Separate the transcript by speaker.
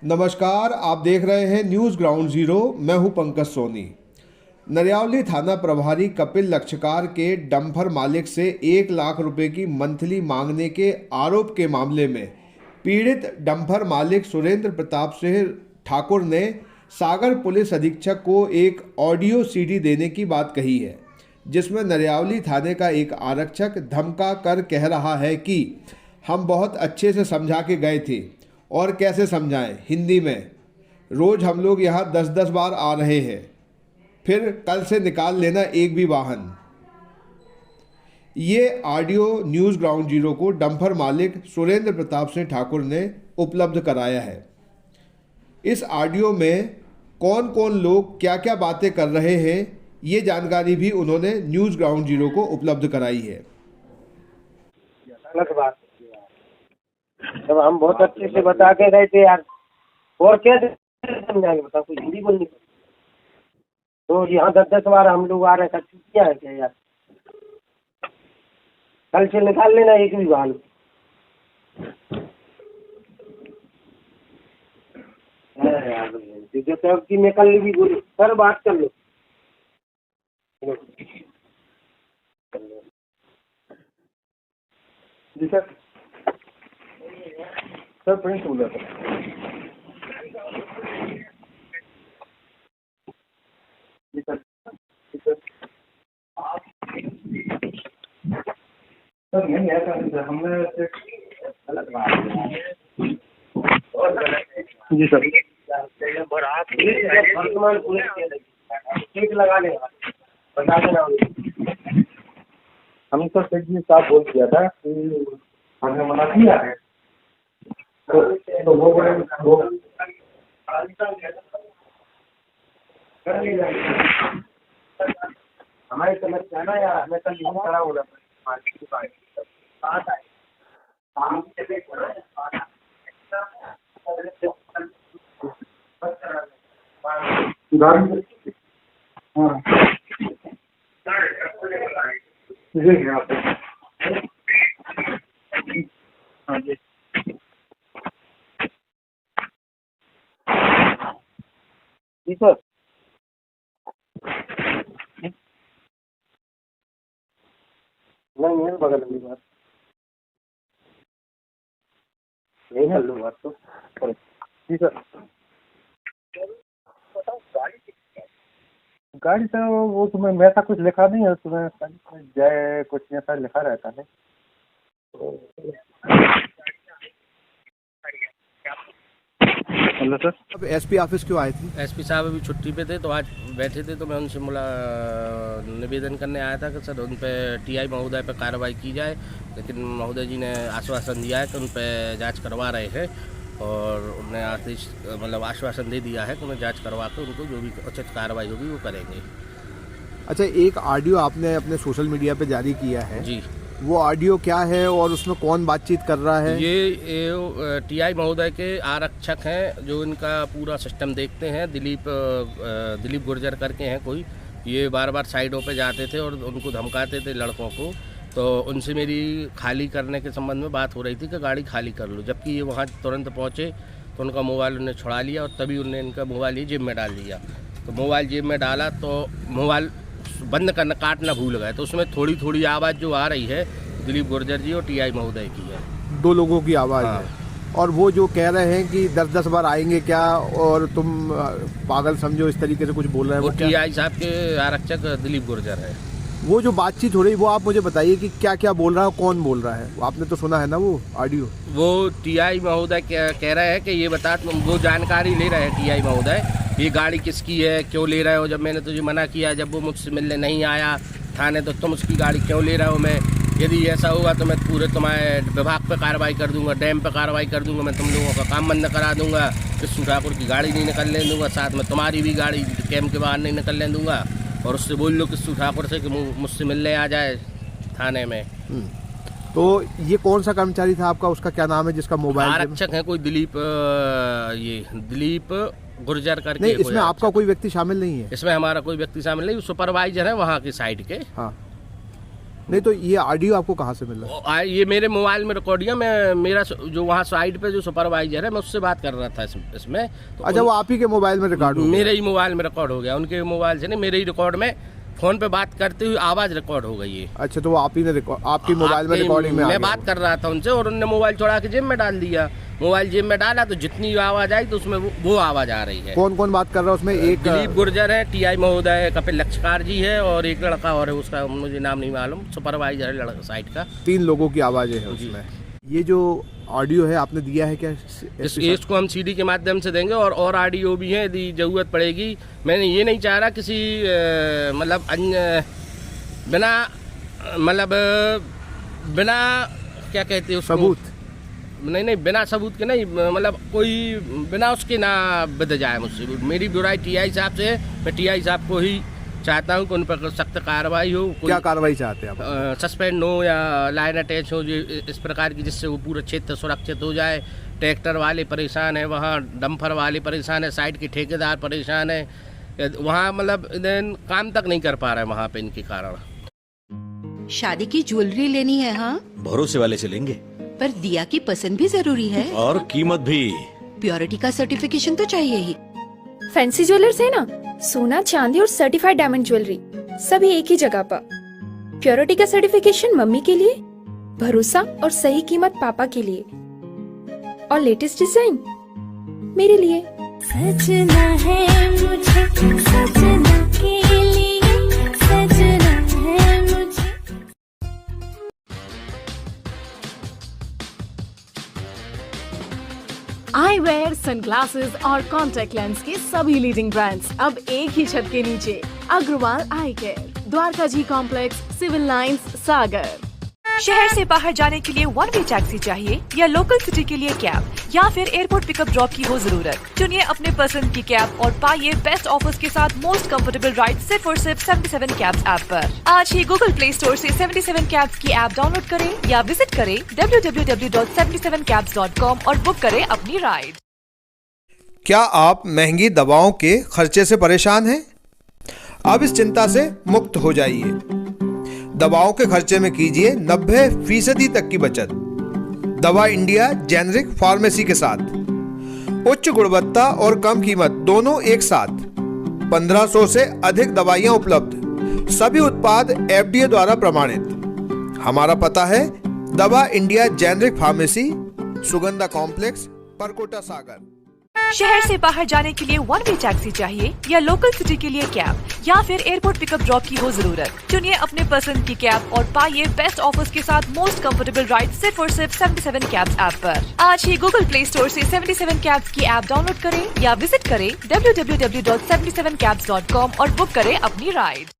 Speaker 1: नमस्कार, आप देख रहे हैं न्यूज़ ग्राउंड जीरो। मैं हूं पंकज सोनी। नरियावली थाना प्रभारी कपिल लक्षकार के डंपर मालिक से 1 लाख रुपए की मंथली मांगने के आरोप के मामले में पीड़ित डंपर मालिक सुरेंद्र प्रताप सिंह ठाकुर ने सागर पुलिस अधीक्षक को एक ऑडियो सीडी देने की बात कही है, जिसमें नरियावली थाने का एक आरक्षक धमका कर कह रहा है कि हम बहुत अच्छे से समझा के गए थे और कैसे समझाएं हिंदी में, रोज़ हम लोग यहाँ 10-10 बार आ रहे हैं, फिर कल से निकाल लेना एक भी वाहन। ये ऑडियो न्यूज़ ग्राउंड जीरो को डंपर मालिक सुरेंद्र प्रताप सिंह ठाकुर ने उपलब्ध कराया है। इस ऑडियो में कौन कौन लोग क्या क्या बातें कर रहे हैं, ये जानकारी भी उन्होंने न्यूज़ ग्राउंड जीरो को उपलब्ध कराई है।
Speaker 2: अलग बात जब हम बहुत अच्छे से बता के गए थे यार, और कैसे समझाएंगे बताओ, कुछ हिंदी बोलनी तो यहाँ 10-10 बार हम लोग आ रहे हैं, छुट्टियाँ है क्या यार? कल से निकाल लेना एक भी वाहन। यार की मैं कल भी बोली सर, बात कर लो। जी सर, सर प्रिंस बोल रहा था। जी सर, सर नहीं ऐसा नहीं सर, हमने अलग बात। जी सर, और आप वर्तमान पुलिस लगा लेगा, बता देना। हम तो सेठ जी साहब बोल दिया था कि हमने मना किया है, तो वो हमारी समस्या ना यार, हमें कल लिखा करा होगा हाँ जी। जी सर, नहीं है बगल वाली बात, नहीं है लो बात तो। जी सर, गाड़ी सर वो तुम्हें वैसा कुछ लिखा नहीं है, तुम्हें जय कुछ ऐसा लिखा रहता है। हेलो सर,
Speaker 1: अब एसपी ऑफिस क्यों आए थे?
Speaker 3: एसपी साहब अभी छुट्टी पे थे तो आज बैठे थे, तो मैं उनसे निवेदन करने आया था कि सर उन पर टीआई महोदय पर कार्रवाई की जाए, लेकिन महोदय जी ने आश्वासन दिया है कि उन पर जांच करवा रहे हैं और उन्हें आदेश आश्वासन दे दिया है कि उन्हें जांच करवा कर उनको जो भी उचित कार्रवाई होगी वो करेंगे।
Speaker 1: अच्छा, एक ऑडियो आपने अपने सोशल मीडिया पे जारी किया है
Speaker 3: जी,
Speaker 1: वो ऑडियो क्या है और उसमें कौन बातचीत कर रहा है?
Speaker 3: ये टीआई महोदय के आरक्षक हैं जो इनका पूरा सिस्टम देखते हैं, दिलीप गुर्जर करके हैं कोई। ये बार बार साइडों पे जाते थे और उनको धमकाते थे लड़कों को, तो उनसे मेरी खाली करने के संबंध में बात हो रही थी कि गाड़ी खाली कर लो, जबकि ये वहाँ तुरंत पहुँचे तो उनका मोबाइल उन्हें छुड़ा लिया और तभी उन्हें इनका मोबाइल जेब में डाल दिया। तो मोबाइल जेब में डाला तो मोबाइल बंद करना काटना भूल गए, तो उसमें थोड़ी थोड़ी आवाज़ जो आ रही है दिलीप गुर्जर जी और टीआई महोदय की है।
Speaker 1: दो लोगों की आवाज़
Speaker 3: हाँ।
Speaker 1: है और वो जो कह रहे हैं कि 10-10 बार आएंगे क्या और तुम पागल समझो, इस तरीके से कुछ बोल रहे हैं।
Speaker 3: वो टीआई साहब के आरक्षक दिलीप गुर्जर है।
Speaker 1: वो जो बातचीत हो रही है वो आप मुझे बताइए कि क्या क्या बोल रहा है, कौन बोल रहा है? आपने तो सुना है ना वो ऑडियो?
Speaker 3: वो टीआई महोदय कह रहे हैं कि ये बता, तुम वो जानकारी ले रहे हैं टीआई महोदय, ये गाड़ी किसकी है, क्यों ले रहे हो, जब मैंने तुझे मना किया, जब वो मुझसे मिलने नहीं आया थाने, तो तुम उसकी गाड़ी क्यों ले रहे हो? मैं यदि ऐसा होगा तो मैं पूरे तुम्हारे विभाग पे कार्रवाई कर दूंगा, डैम पे कार्रवाई कर दूंगा, मैं तुम लोगों का काम बंद करा दूंगा, किस्सू ठाकुर की गाड़ी नहीं निकलने दूंगा, साथ में तुम्हारी भी गाड़ी कैम्प के बाहर नहीं निकलने दूंगा, और उससे बोल लो किस्सू ठाकुर से कि मुझसे मिलने आ जाए थाने में।
Speaker 1: तो ये कौन सा कर्मचारी था आपका, उसका क्या नाम है जिसका मोबाइल?
Speaker 3: आरक्षक है कोई दिलीप गुर्जर करके।
Speaker 1: नहीं, इसमें आपका कोई व्यक्ति शामिल नहीं है?
Speaker 3: इसमें हमारा कोई व्यक्ति शामिल नहीं, सुपरवाइजर है वहाँ की साइड के।
Speaker 1: हाँ, नहीं तो ये ऑडियो आपको कहाँ से मिला?
Speaker 3: ये मेरे मोबाइल में रिकॉर्डिंग है, मेरा जो वहाँ साइड पे जो सुपरवाइजर है मैं उससे बात कर रहा था इसमें। तो
Speaker 1: अच्छा, वो आप ही के मोबाइल में रिकॉर्ड हो गया?
Speaker 3: मेरे ही मोबाइल में रिकॉर्ड हो गया, उनके मोबाइल से नहीं, मेरे ही रिकॉर्ड में फोन पे बात करते हुए आवाज रिकॉर्ड हो गई है।
Speaker 1: अच्छा, तो वो आप ही ने आपकी मोबाइल में रिकॉर्डिंग में
Speaker 3: मैं बात कर रहा था उनसे और उन्होंने मोबाइल चुरा के जेब में डाल दिया। मोबाइल जेब में डाला तो जितनी आवाज आई तो उसमें वो आवाज आ रही है।
Speaker 1: कौन कौन बात कर रहा है उसमें? एक
Speaker 3: दिलीप गुर्जर है, टीआई महोदय, कपिल लक्षकार जी है और एक लड़का और है, उसका मुझे नाम नहीं मालूम, सुपरवाइजर है लड़का साइड का।
Speaker 1: 3 लोगों की आवाजें हैं उसमें। ये जो ऑडियो है आपने दिया है क्या?
Speaker 3: इसको हम सीडी के माध्यम से देंगे और ऑडियो भी है यदि जरूरत पड़ेगी। मैंने ये नहीं चाह रहा किसी मतलब अन्य बिना क्या कहते हैं उसको,
Speaker 1: सबूत
Speaker 3: नहीं बिना सबूत के नहीं, मतलब कोई बिना उसके ना बद जाए मुझसे। मेरी बुराई टीआई साहब से है, मैं टीआई साहब को ही चाहता हूँ कि उन पर सख्त कार्रवाई हो।
Speaker 1: क्या कार्रवाई चाहते हैं आप?
Speaker 3: सस्पेंड हो या लाइन अटैच हो, जो इस प्रकार की, जिससे वो पूरा क्षेत्र सुरक्षित हो जाए। ट्रैक्टर वाले परेशान है, वहाँ डंपर वाले परेशान है, साइड के ठेकेदार परेशान है, वहाँ मतलब काम तक नहीं कर पा रहे हैं वहाँ पे इनके कारण।
Speaker 4: शादी की ज्वेलरी लेनी है? हाँ,
Speaker 5: भरोसे वाले से लेंगे,
Speaker 4: पर दिया की पसंद भी जरूरी है
Speaker 5: और कीमत भी।
Speaker 4: प्योरिटी का सर्टिफिकेशन तो चाहिए ही।
Speaker 6: फैंसी ज्वेलर्स है ना, सोना चांदी और सर्टिफाइड डायमंड ज्वेलरी सभी एक ही जगह पर। प्योरिटी का सर्टिफिकेशन मम्मी के लिए, भरोसा और सही कीमत पापा के लिए, और लेटेस्ट डिजाइन मेरे लिए।
Speaker 7: सजना है मुझे, सजना के लिए, सजना है मुझे।
Speaker 8: आई वेयर, सनग्लासेस और कॉन्टैक्ट लेंस के सभी लीडिंग ब्रांड्स अब एक ही छत के नीचे। अग्रवाल आई केयर, द्वारका जी कॉम्प्लेक्स, सिविल लाइंस, सागर।
Speaker 9: शहर से बाहर जाने के लिए वन वे टैक्सी चाहिए या लोकल सिटी के लिए कैब या फिर एयरपोर्ट पिकअप ड्रॉप की हो जरूरत? चुनिए अपने पसंद की कैब और पाइए बेस्ट ऑफर्स के साथ मोस्ट कंफर्टेबल राइड सिर्फ और सिर्फ 77 कैब्स ऐप पर। आज ही गूगल प्ले स्टोर से 77 कैब्स की ऐप डाउनलोड करें या विजिट करें www.77cabs.com और बुक करें अपनी राइड।
Speaker 1: क्या आप महंगी दवाओं के खर्चे से परेशान हैं? अब इस चिंता से मुक्त हो जाइए। दवाओं के खर्चे में कीजिए 90% तक की बचत। दवा इंडिया जेनेरिक फार्मेसी के साथ उच्च गुणवत्ता और कम कीमत दोनों एक साथ। 1500 से अधिक दवाइयां उपलब्ध, सभी उत्पाद FDA द्वारा प्रमाणित। हमारा पता है Dawa India generic pharmacy, Sugandha complex, Parkota, Sagar.
Speaker 9: शहर से बाहर जाने के लिए वन वे टैक्सी चाहिए या लोकल सिटी के लिए कैब या फिर एयरपोर्ट पिकअप ड्रॉप की हो जरूरत? चुनिए अपने पसंद की कैब और पाइए बेस्ट ऑफर्स के साथ मोस्ट कंफर्टेबल राइड सिर्फ और सिर्फ 77 कैब्स ऐप पर। आज ही गूगल प्ले स्टोर से 77 कैब्स की ऐप डाउनलोड करें या विजिट करें www.77cabs.com और बुक करें अपनी राइड।